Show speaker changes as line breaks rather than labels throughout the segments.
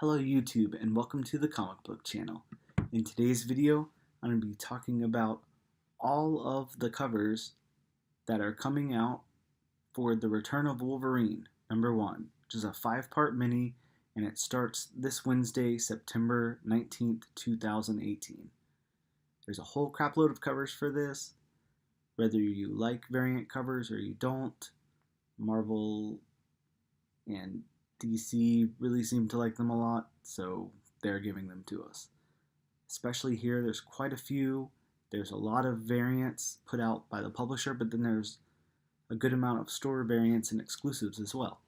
Hello YouTube and welcome to the comic book channel. In today's video, I'm going to be talking about all of the covers that are coming out for The Return of Wolverine, #1, which is a 5-part mini, and it starts this Wednesday, September 19th, 2018. There's a whole crapload of covers for this. Whether you like variant covers or you don't, Marvel and DC really seem to like them a lot, so they're giving them to us. Especially here, there's quite a few. There's a lot of variants put out by the publisher, but then there's a good amount of store variants and exclusives as well.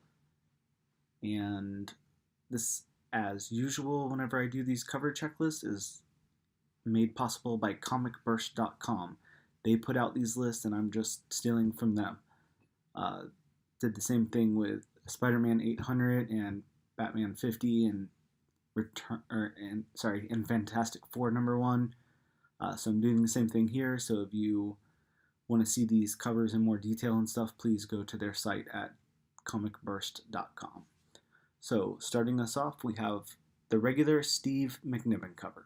And this, as usual, whenever I do these cover checklists, is made possible by comicburst.com. They put out these lists, and I'm just stealing from them. Did the same thing with Spider-Man 800 and Batman 50 and Fantastic Four #1. So I'm doing the same thing here. So if you want to see these covers in more detail and stuff, please go to their site at comicburst.com. So starting us off, we have the regular Steve McNiven cover,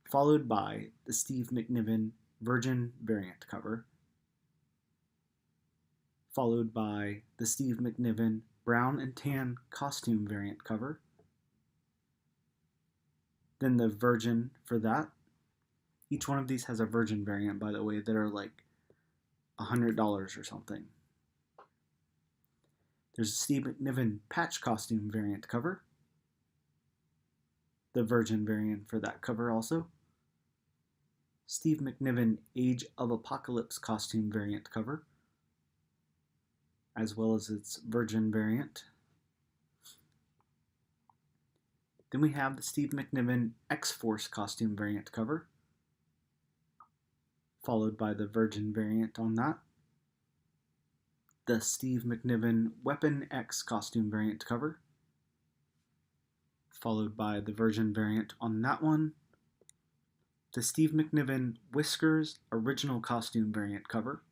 followed by the Steve McNiven Virgin variant cover, followed by the Steve McNiven brown and tan costume variant cover, then the Virgin for that. Each one of these has a Virgin variant, by the way, that are like $100 or something. There's a Steve McNiven patch costume variant cover, the Virgin variant for that cover also. Steve McNiven Age of Apocalypse costume variant cover, as well as its Virgin variant. Then we have the Steve McNiven X-Force costume variant cover, followed by the Virgin variant on that. The Steve McNiven Weapon X costume variant cover, followed by the Virgin variant on that one. The Steve McNiven Whiskers original costume variant cover,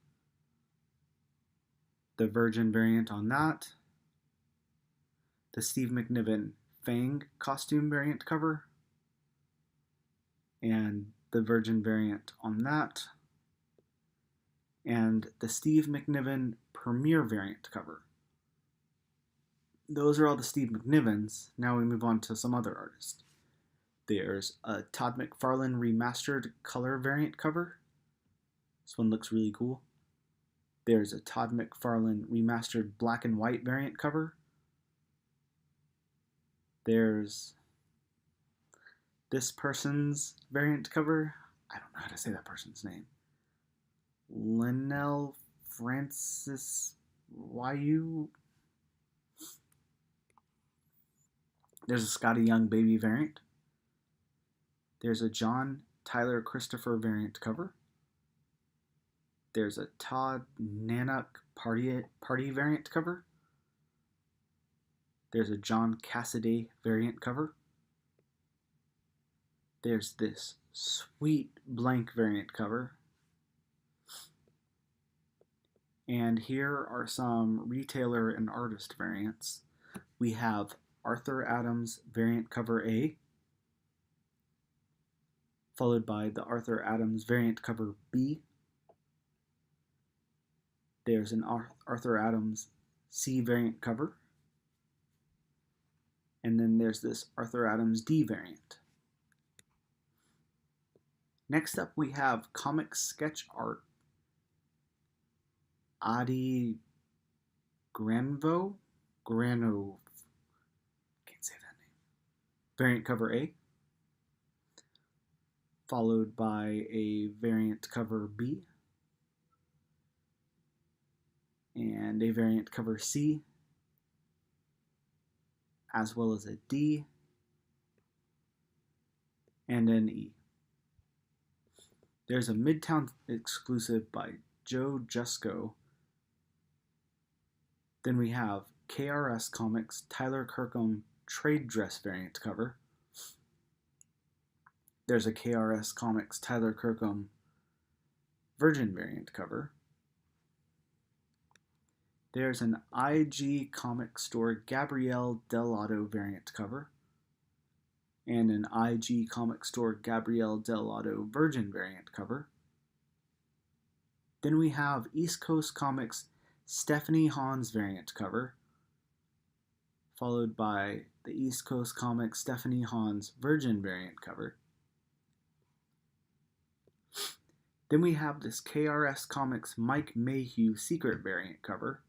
the Virgin variant on that. The Steve McNiven Fang costume variant cover, and the Virgin variant on that. And the Steve McNiven Premiere variant cover. Those are all the Steve McNivens. Now we move on to some other artists. There's a Todd McFarlane remastered color variant cover. This one looks really cool. There's a Todd McFarlane remastered black and white variant cover. There's this person's variant cover. I don't know how to say that person's name. Linnell Francis Wayu. There's a Scotty Young baby variant. There's a John Tyler Christopher variant cover. There's a Todd Nanook Party variant cover. There's a John Cassaday variant cover. There's this sweet blank variant cover. And here are some retailer and artist variants. We have Arthur Adams variant cover A, followed by the Arthur Adams variant cover B. There's an Arthur Adams C variant cover. And then there's this Arthur Adams D variant. Next up we have comic sketch art Adi Granove, can't say that name, variant cover A, followed by a variant cover B, and a variant cover C, as well as a D, and an E. There's a Midtown exclusive by Joe Jusko. Then we have KRS Comics Tyler Kirkham trade dress variant cover. There's a KRS Comics Tyler Kirkham Virgin variant cover. There's an IG Comic Store Gabrielle Dell'Otto variant cover, and an IG Comic Store Gabrielle Dell'Otto Virgin variant cover. Then we have East Coast Comics Stephanie Hans variant cover, followed by the East Coast Comics Stephanie Hans Virgin variant cover. Then we have this KRS Comics Mike Mayhew Secret variant cover.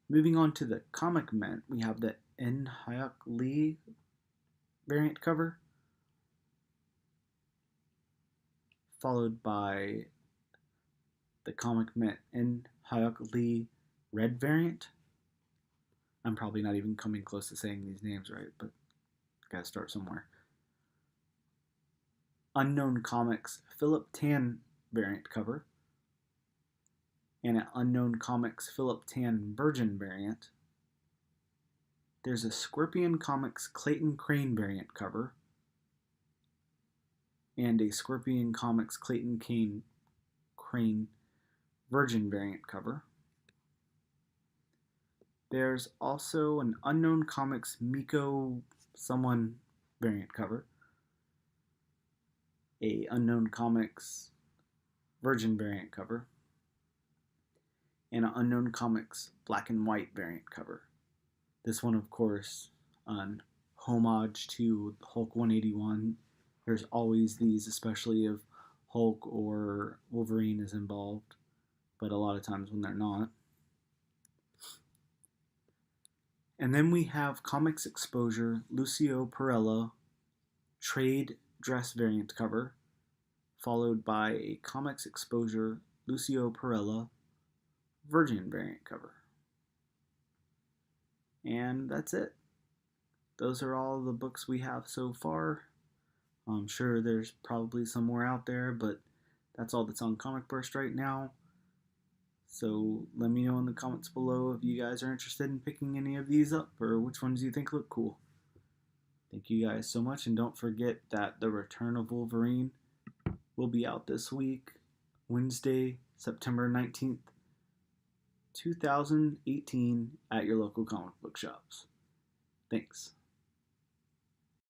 Moving on to the Comic Mint, we have the En Hyuk Lee variant cover, followed by the Comic Mint En Hyuk Lee Red variant. I'm probably not even coming close to saying these names right, but gotta start somewhere. Unknown Comics Philip Tan variant cover, and an Unknown Comics Philip Tan Virgin variant. There's a Scorpion Comics Clayton Crane variant cover, and a Scorpion Comics Clayton Crane Virgin variant cover. There's also an Unknown Comics Miko Someone variant cover, a Unknown Comics Virgin variant cover, and an Unknown Comics Black and White variant cover. This one, of course, an homage to Hulk 181. There's always these, especially if Hulk or Wolverine is involved, but a lot of times when they're not. And then we have Comics Exposure Lucio Perella Trade Dress variant cover, followed by a Comics Exposure Lucio Perella Virgin variant cover. And that's it. Those are all the books we have so far. I'm sure there's probably some more out there, but that's all that's on Comic Burst right now. So let me know in the comments below if you guys are interested in picking any of these up, or which ones you think look cool. Thank you guys so much, and don't forget that The Return of Wolverine will be out this week, Wednesday, September 19th, 2018, at your local comic book shops. Thanks.